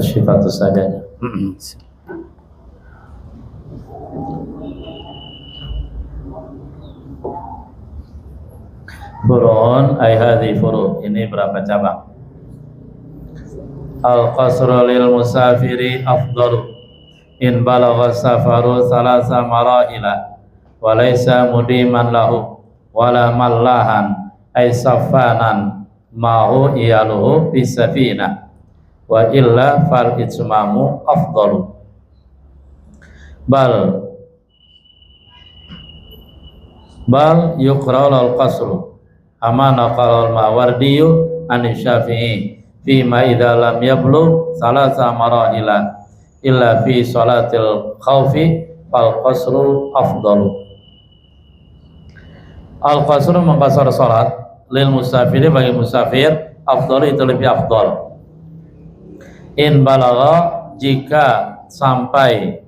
Syifatus Sajadah. Furu'un ay hadhi furu', ini berapa cabang? Al-qasru lil musafiri afdalu in balagha safaru thalatha marahila wa laysa mudiman lahu wala mallahan ay safanan ma'u iyaluhu bisafina wa illa fal itsmamu afdalu bal yuqra'u al-qasru amana qala al-Mawardi an Syafi'i fi ma idza lam yablugh salasa marahila illa fi salatil khaufi fal qasru afdalu. Al-qasru mengqasar salat lil musafiri bagi musafir afdalu itu lebih afdal. In balagha jika sampai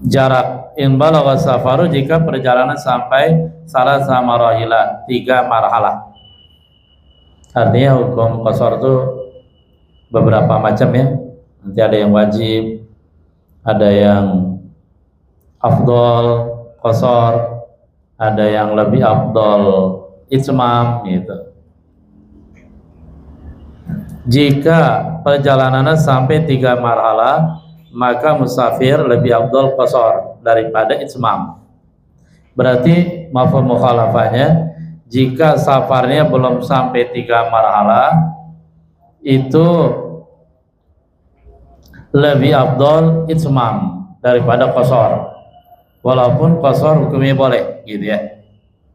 jarak, in balagha safaru jika perjalanan sampai salasa marahila 3 marhalah. Artinya hukum qasar itu beberapa macam ya. Nanti ada yang wajib, ada yang afdal qasar, ada yang lebih afdal itmam gitu. Jika perjalanannya sampai 3 marhalah, maka musafir lebih afdal qasar daripada itmam. Berarti mafhum mukhalafahnya, jika safarnya belum sampai 3 marhalah, itu lebih afdal itmam daripada qasar. Walaupun qasar hukumnya boleh, gitu ya.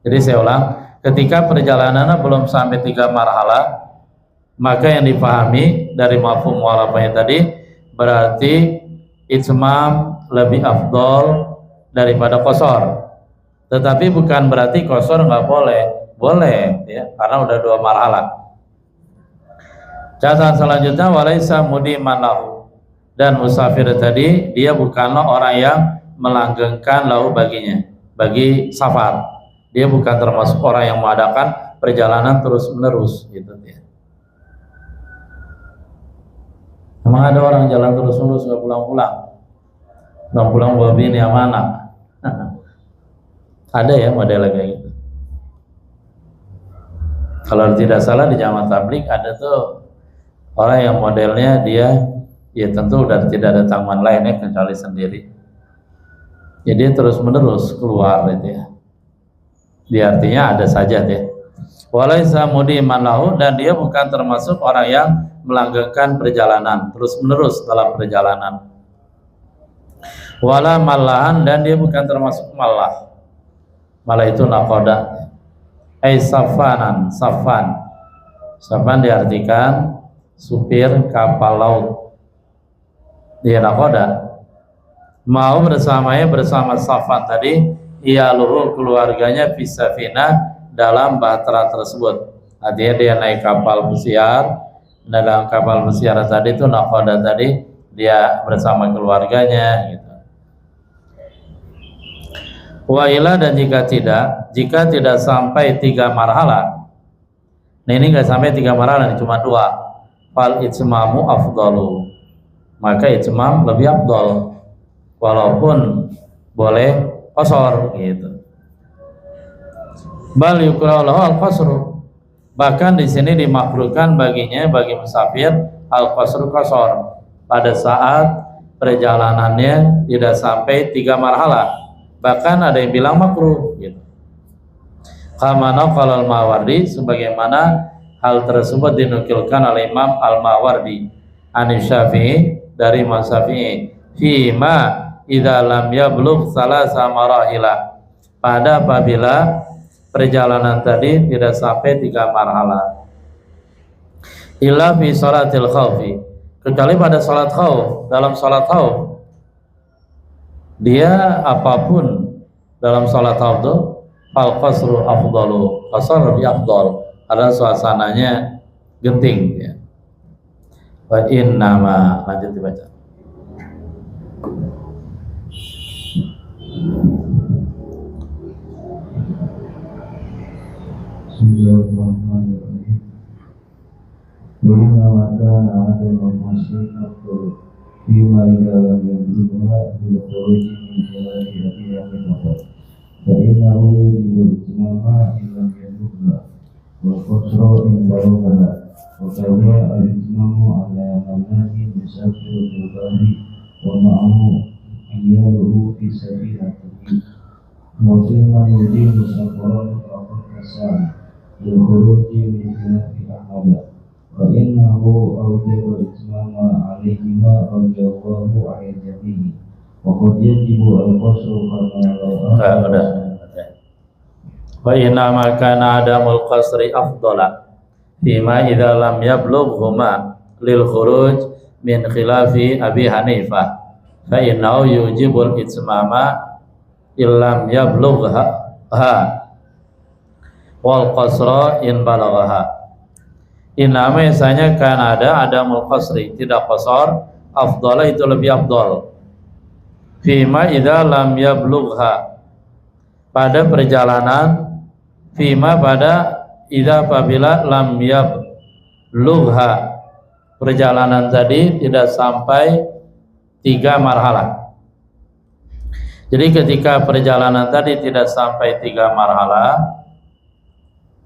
Jadi saya ulang, ketika perjalanannya belum sampai 3 marhalah, maka yang dipahami dari mafhum mukhalafahnya tadi berarti itmam lebih afdal daripada qasar. Tetapi bukan berarti qasar nggak boleh. Boleh ya, karena udah 2 marhalah. Catatan selanjutnya walaysa mudiman lahu, dan musafir tadi dia bukanlah orang yang melanggengkan lahu baginya, bagi safar. Dia bukan termasuk orang yang mengadakan perjalanan terus menerus gitu ya. Memang ada orang jalan terus menerus nggak pulang-pulang, pulang-pulang bawa bini sama anak. Ada ya model kayak gitu. Kalau tidak salah di jamaah tabligh ada tuh orang yang modelnya dia ya tentu udah tidak ada tanggungan lainnya kecuali sendiri. Jadi terus menerus keluar gitu ya. Dia artinya ada saja deh. Walaysa mudiman lahu, dan dia bukan termasuk orang yang melanggengkan perjalanan terus menerus dalam perjalanan. Wala malahan, dan dia bukan termasuk malah. Malah itu nakoda. Safanan, safan diartikan supir kapal laut. Dia nakoda mau bersamanya bersama safan tadi, ia luhu keluarganya fisafina dalam bahtera tersebut. Artinya dia naik kapal pesiar, dalam kapal pesiar tadi itu nakoda tadi dia bersama keluarganya gitu. Wa ila, dan jika tidak sampai 3 marhalah, nah ini nggak sampai 3 marhalah, cuma 2, fal itmamu afdalu, maka itmam lebih afdal walaupun boleh qasar gitu. Bal yukra'u lahu al-qasru, bahkan di sini dimakruhkan baginya, bagi musafir al-qasru qasar pada saat perjalanannya tidak sampai 3 marhalah. Bahkan ada yang bilang makruh gitu. Kama naqala al-Mawardi, sebagaimana hal tersebut dinukilkan oleh Imam al-Mawardi an Syafi'i, dari Imam Syafi'i, fi ma idza lam yablugh salasa marahila, pada apabila perjalanan tadi tidak sampai 3 marhalah. Illa fi salatil khaufi, kecuali pada salat khauf. Dalam salat khauf dia apapun dalam salat khauf itu fal qasru afdalu, qasar lebih afdal karena suasananya genting ya. Wa innama, lanjut dibaca. Bismillahirrahmanirrahim. وإنما كان عدم المشيئة فيما إذا لم يبلغها للخروج من خلال أبيها فقط، فإنه يجب الإتمام إن لم يبلغها والقصر إن بلغها، وكذا الإتمام على منهج يسافر في البر ومعه عياله في سفينته، وفيما يدين سفرا فقد كسان للخروج من خلاف أحمد، فإنه أوجب الإتمام عليهما رضي الله عن جميعه، وقد يجب القصر كما لو wa inna ma kana adamul qasri afdala fima idza lam yablughuma lil khuruj min khilafi Abi Hanifah fa innahu yujibul itmama illam yablugha wal qasra in balaghaha. Inna misalnya kan ada adamul qasri, tidak qasar, afdala itu lebih afdal fima idza lam yablugha, pada perjalanan, fima pada idza apabila lam yablugha, perjalanan tadi tidak sampai 3 marhalah. Jadi ketika perjalanan tadi tidak sampai 3 marhalah,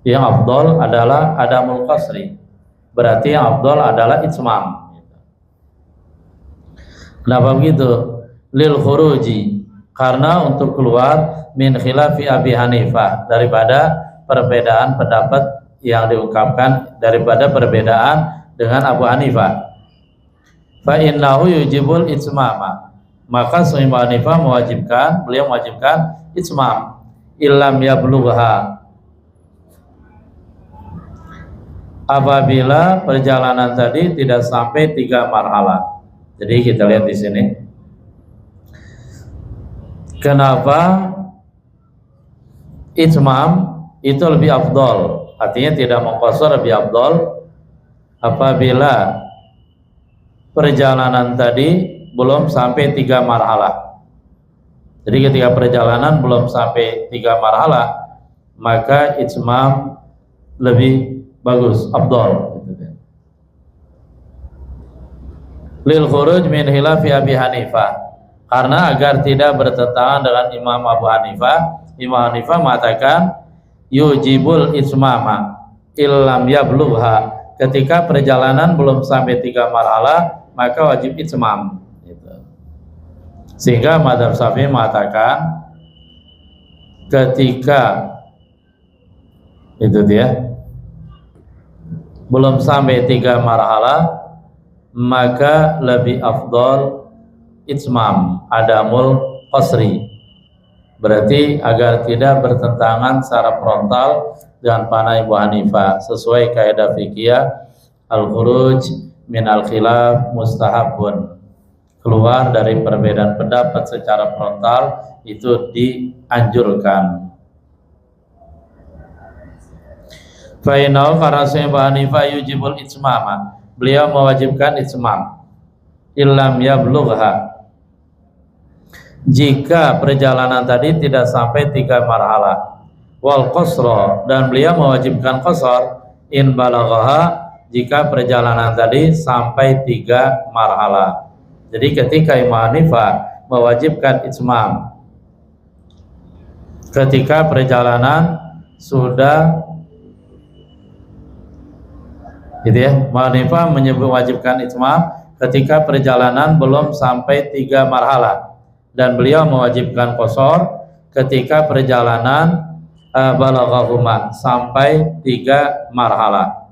yang afdal adalah adamul qasri, berarti yang afdal adalah itmam. Kenapa begitu? Lil khuruji, karena untuk keluar min khilafi Abi Hanifah, daripada perbedaan pendapat yang diungkapkan, daripada perbedaan dengan Abu Hanifah. Fa innahu yujibul itmama, maka Abu Hanifah mewajibkan, beliau mewajibkan itmam illam yablugha, apabila perjalanan tadi tidak sampai 3 marhalah. Jadi kita lihat di sini. Kenapa itmam itu lebih afdol? Artinya tidak mengqasar lebih afdol apabila perjalanan tadi belum sampai 3 marhalah. Jadi ketika perjalanan belum sampai 3 marhalah, maka itmam lebih bagus, afdol. Lil khuruj min khilafi Abi Hanifah, karena agar tidak bertentangan dengan Imam Abu Hanifah. Imam Hanifah mengatakan yujibul itmama illam yablugha, ketika perjalanan belum sampai 3 marhalah maka wajib itmam gitu. Sehingga Madzhab Syafi'i mengatakan ketika itu dia belum sampai 3 marhalah maka lebih afdol itmam, adamul qasri, berarti agar tidak bertentangan secara frontal dengan pandangan Abu Hanifah, sesuai kaidah fikih al-khuruj min al-khilaf mustahabun, keluar dari perbedaan pendapat secara frontal itu dianjurkan. Fa'inau karena Abu Hanifah yujibul itmama, beliau mewajibkan itmam illam yablugha, jika perjalanan tadi tidak sampai 3 marhalah, wal qasra, dan beliau mewajibkan qasar in balaghaha, jika perjalanan tadi sampai 3 marhalah. Jadi ketika Imam Hanifah mewajibkan itmam ketika perjalanan sudah gitu ya, Imam Hanifah mewajibkan itmam ketika perjalanan belum sampai 3 marhalah, dan beliau mewajibkan qasar ketika perjalanan balaghahuma, sampai 3 marhalah.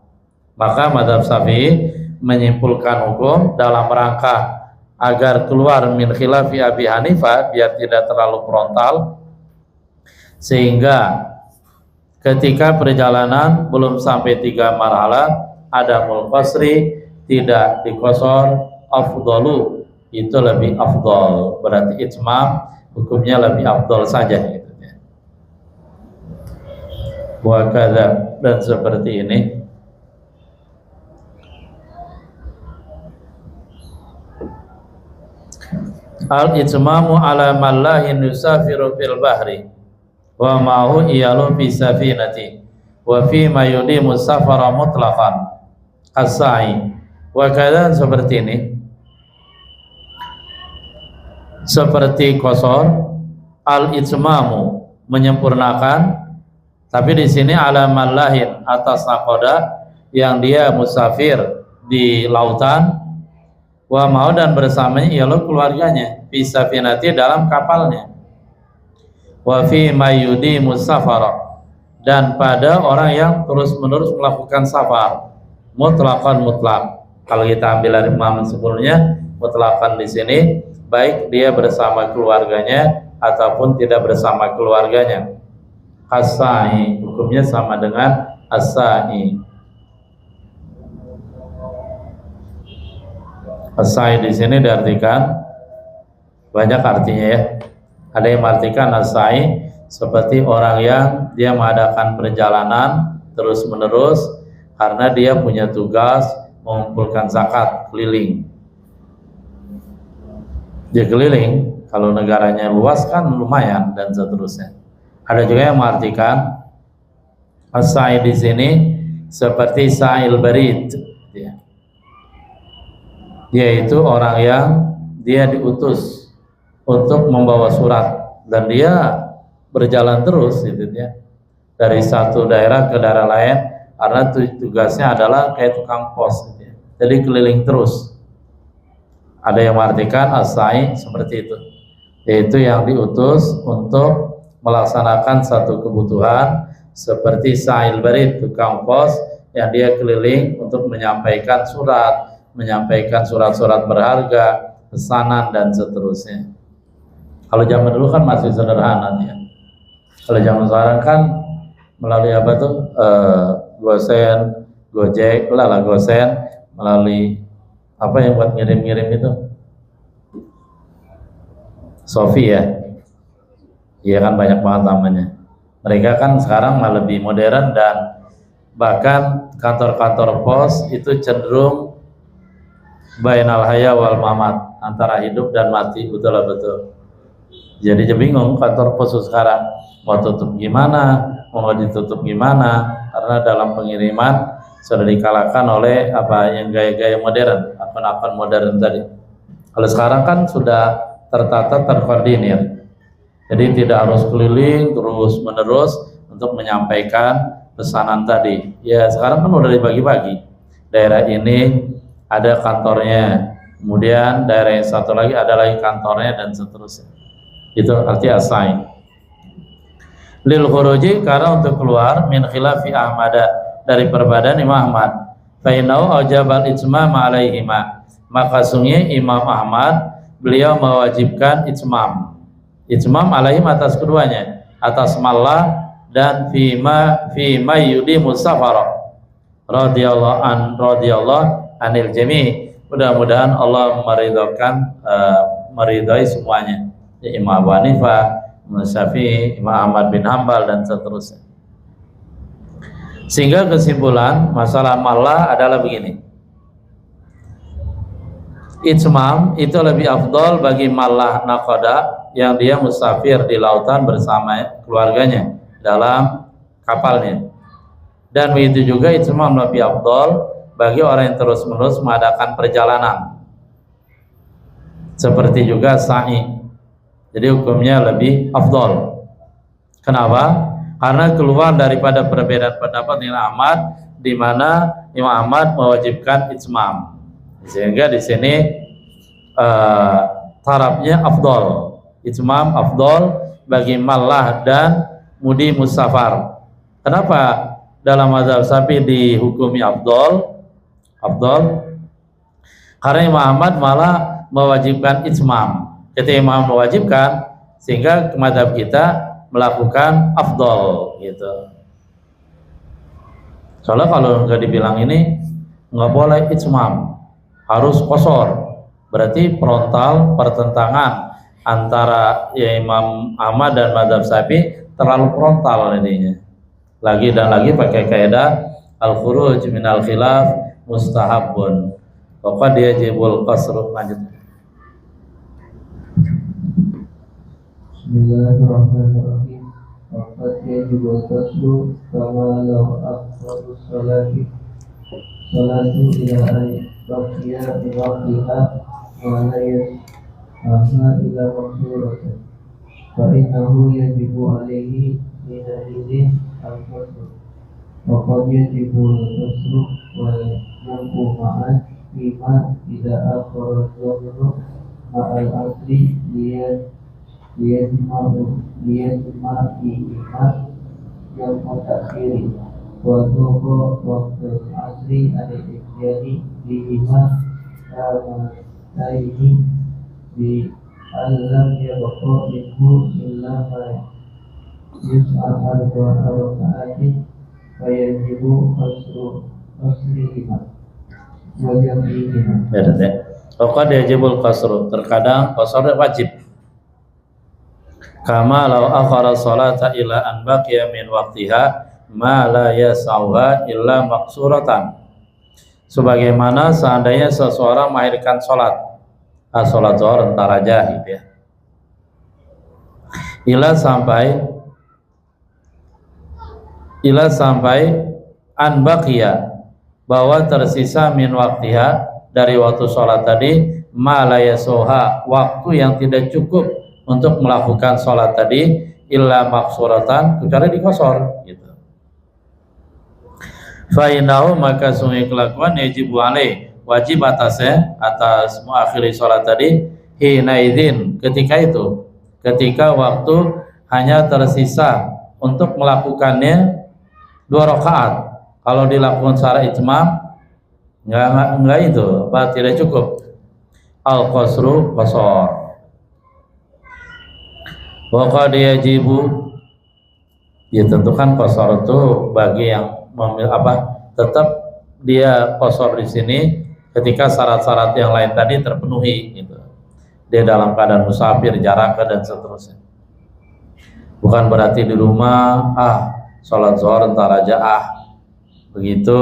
Maka Madzhab Syafi'i menyimpulkan hukum dalam rangka agar keluar min khilafi Abi Hanifah, biar tidak terlalu frontal, sehingga ketika perjalanan belum sampai 3 marhalah adamul qasri, tidak diqasar, afdalu, itu lebih afdal, berarti itmam hukumnya lebih afdal saja gitu ya. Wa kadza, dan seperti ini al-itmamu ala man la yusafiru fil bahri wa ma'hu iyalu fi safinati wa fi ma yudimu safara mutlaqan, as-sa'i. Wa kadza seperti ini, seperti qasar, al-itmamu menyempurnakan, tapi di sini ala mallahin atas nakoda yang dia musafir di lautan, wa mau dan bersamanya ialah keluarganya, fi safinati dalam kapalnya, wa fi mayyudi musafara dan pada orang yang terus menerus melakukan safar, mutlaqan mutlak. Kalau kita ambil dari pemahaman sebelumnya, mutlaqan di sini baik dia bersama keluarganya ataupun tidak bersama keluarganya. As-sa'i hukumnya sama dengan as-sa'i. As-sa'i di sini diartikan banyak artinya ya. Ada yang mengartikan as-sa'i seperti orang yang dia mengadakan perjalanan terus menerus karena dia punya tugas mengumpulkan zakat keliling. Dia keliling, kalau negaranya luas kan lumayan dan seterusnya. Ada juga yang mengartikan as-sa'i di sini seperti sa'il barid, ya. Yaitu orang yang dia diutus untuk membawa surat dan dia berjalan terus gitu ya, dari satu daerah ke daerah lain karena tugasnya adalah kayak tukang pos gitu ya. Jadi keliling terus. Ada yang mengartikan as-sa'i seperti itu, yaitu yang diutus untuk melaksanakan satu kebutuhan seperti sa'il barid, tukang pos yang dia keliling untuk menyampaikan surat, menyampaikan surat-surat berharga, pesanan dan seterusnya. Kalau zaman dulu kan masih sederhana ya. Kalau zaman sekarang kan melalui apa tuh, Gosen, Gojek, Gosen, melalui apa yang buat ngirim-ngirim itu, Sofi ya. Iya kan banyak banget namanya. Mereka kan sekarang malah lebih modern dan bahkan kantor-kantor pos itu cenderung bainal haya wal mamat, antara hidup dan mati, betul. Jadi bingung kantor pos sekarang mau tutup gimana, mau ditutup gimana, karena dalam pengiriman sudah dikalahkan oleh apa yang gaya-gaya modern, akun-akun modern tadi. Kalau sekarang kan sudah tertata, terkoordinir. Jadi tidak harus keliling terus menerus untuk menyampaikan pesanan tadi. Ya sekarang kan udah dibagi-bagi. Daerah ini ada kantornya, kemudian daerah yang satu lagi ada lagi kantornya dan seterusnya. Itu arti as-sa'i. Lil khuruji, karena untuk keluar, min khilafi Ahmada, dari perbedaan Imam Ahmad. Fa innahu aujabal itsmam alaihima, maka sungguh Imam Ahmad beliau mewajibkan itmam alaihim atas keduanya, atas mallah dan fima yudi musafara radhiyallahu anil jami'. Mudah-mudahan Allah meridai semuanya, ya, Imam Abu Hanifah, Imam Syafi'i, Imam Ahmad bin Hanbal dan seterusnya. Sehingga kesimpulan masalah mallah adalah begini, itmam itu lebih afdol bagi mallah nakoda yang dia musafir di lautan bersama keluarganya dalam kapalnya, dan begitu juga itmam lebih afdol bagi orang yang terus-menerus mengadakan perjalanan, seperti juga sa'i. Jadi hukumnya lebih afdol. Kenapa? Karena keluar daripada perbedaan pendapat dengan Ahmad, di mana Imam Ahmad mewajibkan itmam, sehingga di sini tarafnya afdol. Itmam afdol bagi mallah dan mudi musafar. Kenapa dalam mazhab Syafi'i dihukumi afdol? Karena Imam Ahmad malah mewajibkan itmam. Ketika Imam mewajibkan, sehingga mazhab kita melakukan afdol gitu. Soalnya kalau nggak dibilang ini nggak boleh itmam, harus qasar, berarti frontal pertentangan antara ya Imam Ahmad dan mazhab Syafi'i, terlalu frontal ininya. Lagi dan lagi pakai kaidah al-khuruj minal khilaf mustahabun, pokoknya dia jibul qasr. Lanjut. Bismillahirrahmanirrahim. Waqad yajibu al-qasru kama law aqsaru salati salatu ila al-baqiya bi waqtiha wa la yas'aha ila maqsuratan fa innahu yajibu alaihi min al-idin al-qasr wa qad yajibu al-qasr wa yanqu ma'an bima idza akhara al-dhuhru ma'al asri liyajma'u iman yang mutakhiri wa dhuhru waktu asri al-ikhtiari bima ramataini bi alam yabqa minhu illa ma yus'al al-raka'ati wa yajibu qasrihima wa jam'ihima. Qad yajibul qasru, terkadang qasar wajib. Kama law akhara salata ila an baqiya min waqtiha ma la yas'auha illa maqsuratan. Sebagaimana seandainya seseorang mengakhirkan salat zuhur entar aja gitu ya. Ila sampai an baqiya, bahwa tersisa min waqtiha, dari waktu sholat tadi, ma la yas'auha, waktu yang tidak cukup untuk melakukan sholat tadi, illa maqsuratan, kecuali dikosor gitu. Fa'inahu, maka sungguh kelakuan yajibu alaih, wajib atasnya, atas mengakhiri sholat tadi, hina idzin, ketika itu, ketika waktu hanya tersisa untuk melakukannya 2 rakaat. Kalau dilakukan secara itmam enggak itu, tidak cukup. Al-qasru qasar. Wa qad yajibu, ya tentukan qasar itu bagi yang tetap dia qasar di sini ketika syarat-syarat yang lain tadi terpenuhi gitu. Dia dalam keadaan musafir, jarak dan seterusnya. Bukan berarti di rumah sholat zuhur entar aja begitu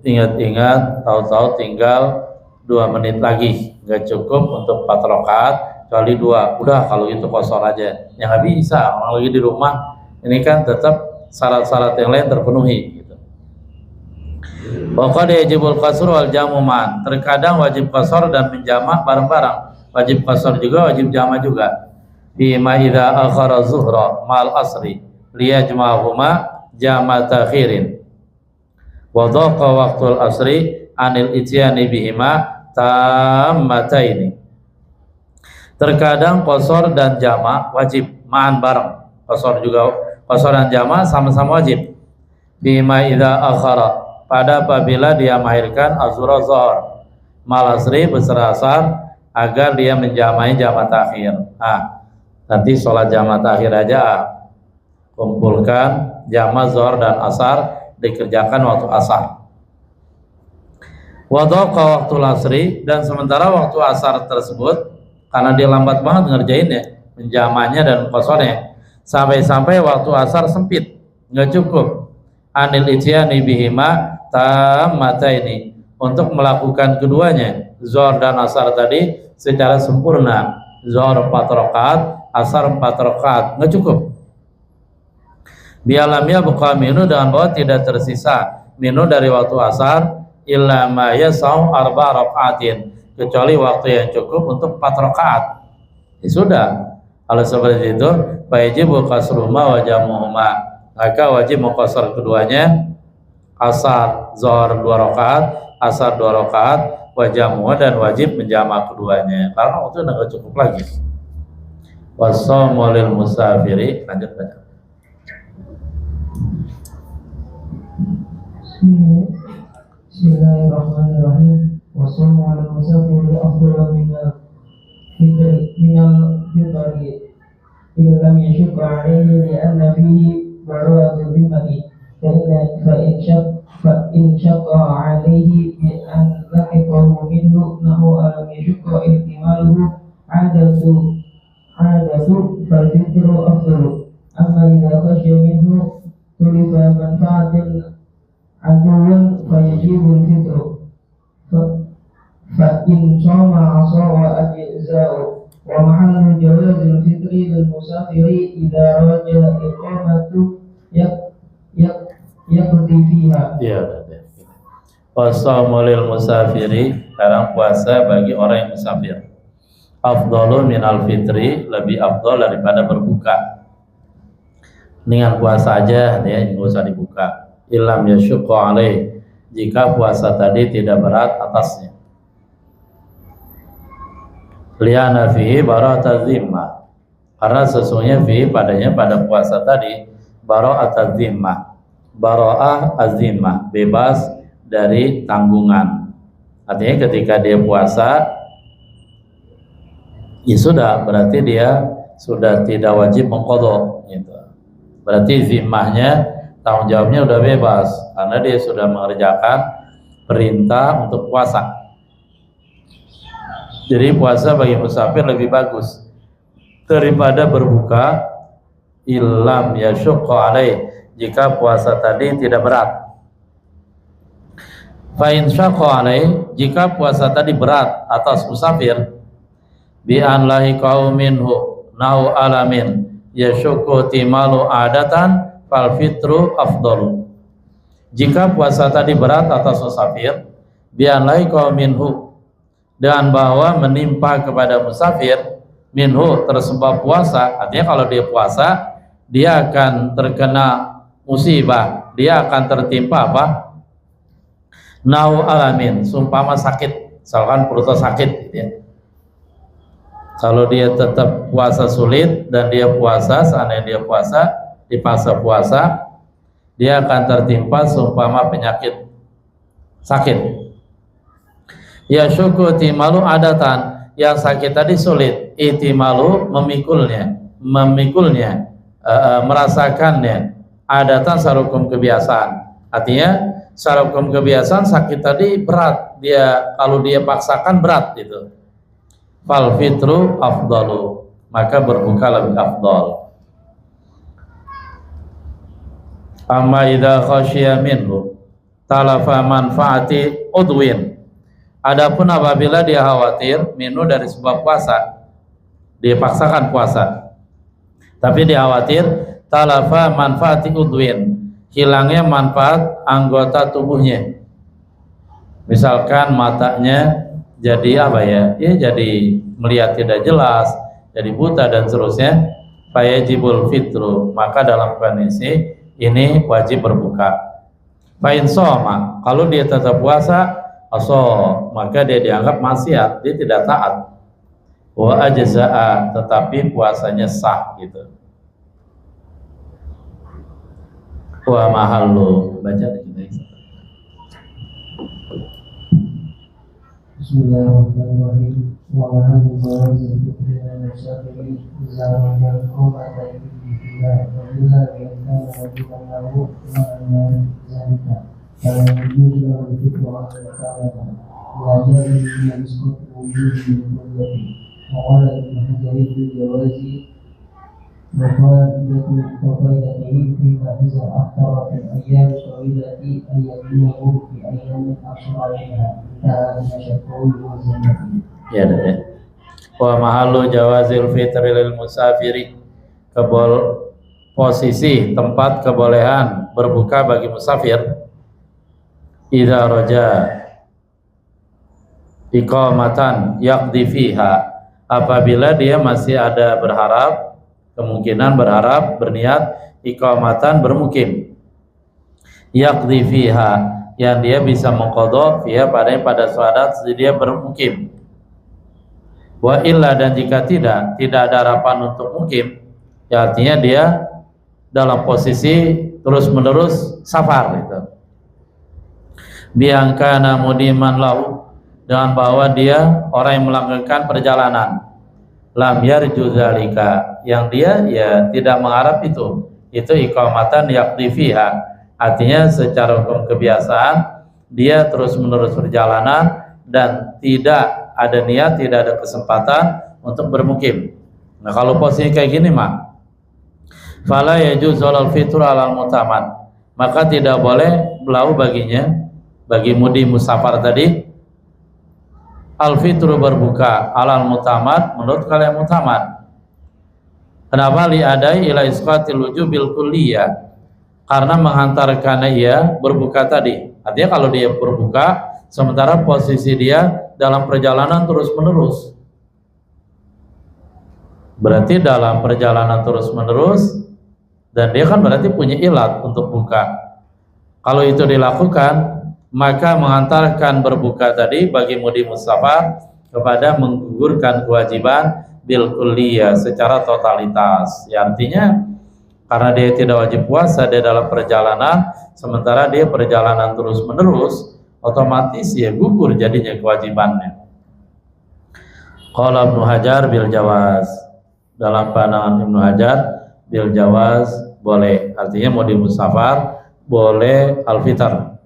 ingat-ingat tahu-tahu tinggal 2 menit lagi, nggak cukup untuk 4 rakaat kecuali 2, udah kalau gitu qasar aja. Ya nggak bisa, orang lagi di rumah ini kan tetap syarat-syarat yang lain terpenuhi gitu. Wa qad yajibul qasru wal jam'u man, terkadang wajib qasar dan menjamak bareng-bareng. Wajib qasar juga, wajib jamak juga. Bima idza akhara zuhra mal asri liyajma'huma jama' takhirin wa dhaqa waqtul asri anil ityani bihima tammataini. Terkadang qasar dan jamak wajib ma'an bareng. Qasar dan jamak sama-sama wajib. Bima idza akhara, pada apabila dia mengakhirkan azhura zuhur mal asri beserta asar, agar dia menjamai jamak takhir. Nanti sholat jamak takhir aja, kumpulkan jamak zuhur dan asar, dikerjakan waktu asar. Wa dhaqa waqtul asri, dan sementara waktu asar tersebut karena dia lambat banget ngerjainnya, menjamanya dan qasarnya, sampai-sampai waktu asar sempit, nggak cukup. Anil ityani bihima tammataini, untuk melakukan keduanya, zuhur dan asar tadi secara sempurna. Zuhur 4 rakaat, asar 4 rakaat, nggak cukup. Bialamnya buka minu, dengan bahwa tidak tersisa minu dari waktu asar, illa ma yasau 4 rakaatin, kecuali waktu yang cukup untuk 4 rakaat. Ya sudah, kalau seperti itu wajibu qasruhuma wa jam'uhuma, maka wajib mengqasar keduanya, asar zuhur 2 rakaat, asar 2 rakaat, wa jam'uha, dan wajib menjamak keduanya karena waktu enggak cukup lagi. Wassaumu lil musafiri, lanjut baca. Bismillahirrahmanirrahim. Wassaumu 'alal musafiri afdalu minal fitri إن لم يشق عليه لأن فيه براءة الذمة فإن شق عليه بأن لحقه منه أنه ألم يشق احتماله عادة فالفطر أفضل. أما إذا خشي منه تلف منفعة عدوا فيجب الفطر فإن صام عصى وأجزاء. ومحل جواز الفطر للمسافر إذا رجع إقامة يقضي فيها. Wasaumu lil musafiri, sekarang puasa bagi orang yang musafir. Afdalu minal fitri, lebih afdal daripada berbuka. Dengan puasa aja ya, nggak usah dibuka. Ilam yasyuqqu alaih, jika puasa tadi tidak berat atasnya. Liana fihi bara'at zimmah, karena sesungguhnya fihi padanya pada puasa tadi bara'at zimmah, bara'ah az-zimmah, bebas dari tanggungan. Artinya ketika dia puasa, ya sudah, berarti dia sudah tidak wajib mengqadha gitu. Berarti zimmahnya, tanggung jawabnya udah bebas karena dia sudah mengerjakan perintah untuk puasa. Jadi puasa bagi musafir lebih bagus daripada berbuka. Illam yasyuqqa alaih, jika puasa tadi tidak berat. Fa in syaqqa alaih, jika puasa tadi berat atas musafir, bi an lahiqau minhu nau alamin yasyuqqu timalu adatan fal fitru afdalu. Jika puasa tadi berat atas musafir, bi an lahiqau minhu, dan bahwa menimpa kepada musafir minhu tersebab puasa, artinya kalau dia puasa dia akan terkena musibah, dia akan tertimpa apa? Nau alamin, sumpama sakit, misalkan perutnya sakit gitu ya. Kalau dia tetap puasa sulit dan dia puasa, seandainya dia puasa, dipaksa puasa, dia akan tertimpa seumpama penyakit sakit. Ya syukur timalu adatan, yang sakit tadi sulit, itimalu memikulnya, merasakannya, adatan secara hukum kebiasaan. Artinya secara hukum kebiasaan sakit tadi berat, dia kalau dia paksakan berat gitu. Fal fitru afdalu, maka berbuka lebih afdal. Amma idza khasyiya minhu talafa manfaati udwin, adapun apabila dia khawatir minhu dari sebab puasa, dia paksakan puasa, tapi dia khawatir talafa manfaati udwin, hilangnya manfaat anggota tubuhnya, misalkan matanya jadi apa ya? Ya jadi melihat tidak jelas, jadi buta dan seterusnya. Fayajibul fitru, maka dalam kondisi ini wajib berbuka. Fa in shoma, kalau dia tetap puasa, maka dia dianggap maksiat, dia tidak taat. Wa ajza'a, tetapi puasanya sah gitu. Wa mahallu, baca kita. Bismillahirrahmanirrahim. Wa mahal jawazil fitri al musafiri idza wajal qawata ibtidah wa illa bi kana wajiban lahu wa an zalika. Kalau yujuz lahu fitru ala ta'ala wa jari min iskut wujud min kullati. Wa qala ibn Hajar fi jawazi وفائدته فيما إذا أخطر في الأيام الطويلة أن يبنيه في أيام أقصر منها انتهى من الشكوى والزمة. Ya, ya. Wa mahallu jawazil fitri lil musafiri, posisi tempat kebolehan berbuka bagi musafir, idza raja iqamatan yaqdi fiha, apabila dia masih ada berharap, kemungkinan berharap berniat iqamatan bermukim, yaqdi fiha, yang dia bisa mengqadha fiha pada saat dia bermukim. Wa illa, dan jika tidak ada harapan untuk mukim, ya artinya dia dalam posisi terus menerus safar gitu. Biangkana mudiman lahu, dengan bahwa dia orang yang melanggengkan perjalanan, lam yarju zalika, yang dia ya tidak mengharap itu iqamatan yaqdi fiha, artinya secara hukum kebiasaan dia terus menerus perjalanan dan tidak ada niat, tidak ada kesempatan untuk bermukim. Nah, kalau posisi kayak gini mah fala yajuzul fitru alal mutamad, maka tidak boleh belau baginya, bagi mudi musafar tadi, al fitru berbuka alal mutamad, menurut kalian mutamad. Kenapa? Li adai ila isqatil wujubil kulliyah, karena menghantarkan ia berbuka tadi. Artinya kalau dia berbuka sementara posisi dia dalam perjalanan terus menerus, berarti dalam perjalanan terus menerus, dan dia kan berarti punya ilat untuk buka. Kalau itu dilakukan, maka mengantarkan berbuka tadi bagi mudi musafir kepada menggugurkan kewajiban bil kulliyah secara totalitas. Ya, artinya karena dia tidak wajib puasa dia dalam perjalanan, sementara dia perjalanan terus menerus, otomatis ya gugur jadinya kewajibannya. Qala Ibnu Hajar bil jawaz, dalam pandangan Ibnu Hajar bil jawaz boleh, artinya mudi musafir boleh al-fitr.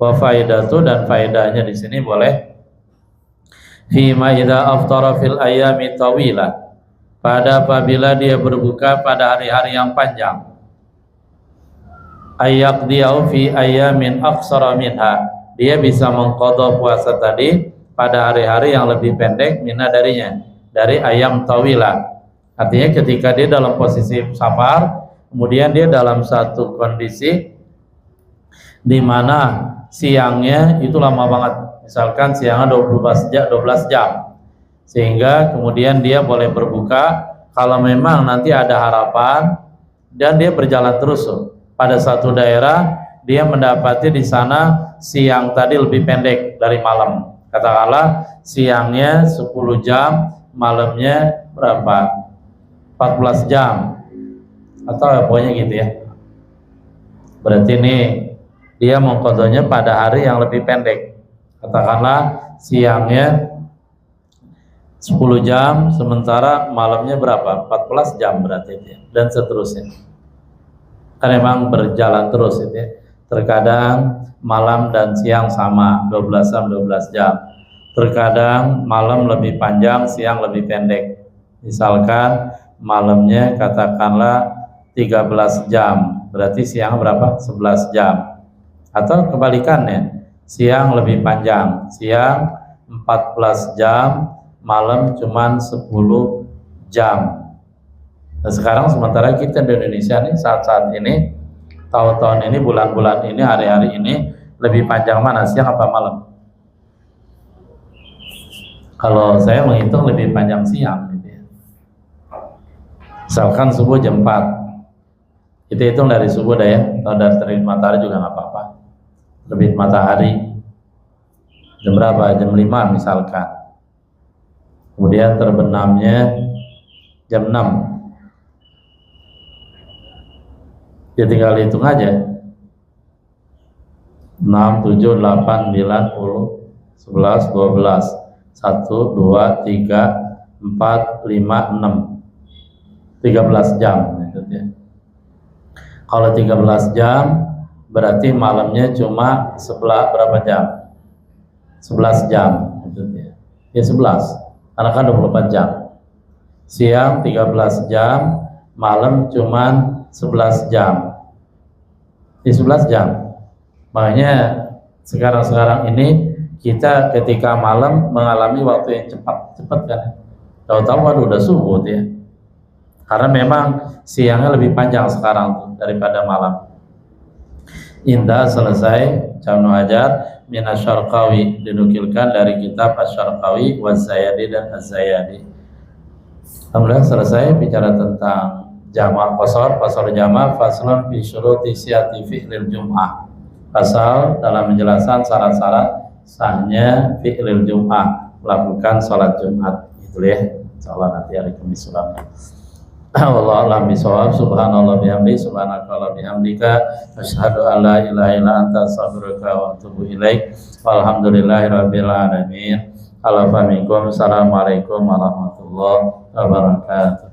Wa faidatu, dan faedahnya di sini boleh fima idza aftara fil ayami tawilah, pada apabila dia berbuka pada hari-hari yang panjang, ayyaqdiyau fi ayamin aqsara minha, dia bisa mengqadha puasa tadi pada hari-hari yang lebih pendek minha darinya, dari ayam tawilah. Artinya ketika dia dalam posisi safar, kemudian dia dalam satu kondisi di mana siangnya itu lama banget, misalkan siangnya 12 jam, sehingga kemudian dia boleh berbuka kalau memang nanti ada harapan dan dia berjalan terus pada satu daerah, dia mendapati di sana siang tadi lebih pendek dari malam, katakanlah siangnya 10 jam, malamnya berapa, 14 jam atau pokoknya gitu ya, berarti ini dia mengqadhanya pada hari yang lebih pendek, katakanlah siangnya 10 jam sementara malamnya berapa, 14 jam berarti dia, dan seterusnya, kan memang berjalan terus itu ya. Terkadang malam dan siang sama 12 jam, terkadang malam lebih panjang, siang lebih pendek, misalkan malamnya katakanlah 13 jam, berarti siang berapa, 11 jam. Atau kebalikannya, siang lebih panjang, siang 14 jam, malam cuman 10 jam. Nah sekarang sementara kita di Indonesia nih, saat-saat ini, tahun-tahun ini, bulan-bulan ini, hari-hari ini, lebih panjang mana, siang apa malam? Kalau saya menghitung lebih panjang siang gitu ya. Misalkan subuh jam 4, kita hitung dari subuh dah ya, atau dari terbit matahari juga nggak apa-apa. Terbit matahari jam berapa? Jam 5 misalkan, kemudian terbenamnya jam 6, ya tinggal hitung aja, 6, 7, 8, 9, 10, 11, 12, 1, 2, 3, 4, 5, 6, 13 jam maksudnya. Kalau 13 jam berarti malamnya cuma berapa jam? 11 jam maksudnya. Ya 11, karena kan 24 jam. Siang 13 jam, malam cuma 11 jam. Ya 11 jam. Makanya sekarang ini kita ketika malam mengalami waktu yang cepat kan. Tahu-tahu waduh udah subuh ya. Karena memang siangnya lebih panjang sekarang tuh daripada malam. Indah selesai Ibnu Hajar min Asy-Syarqawi, dinukilkan dari kitab Asy-Syarqawi wa Zayadi dan Az-Zayadi. Alhamdulillah selesai bicara tentang jamak qasar, jamak, faslun fi syuruti siyati fi'lil jum'ah. Pasal dalam menjelaskan syarat-syarat sahnya fi'lil jum'ah, melakukan salat Jumat. Itu ya. Insyaallah nanti hari Kamis sulamnya. Wallahu a'lam bishawab. Subhanallah bihamdi, subhanakallah bihamdika, asyhadu an la ilaha illa anta, astaghfiruka wa atubu ilaik. Walhamdulillahirabbil alamin. Assalamualaikum warahmatullahi wabarakatuh.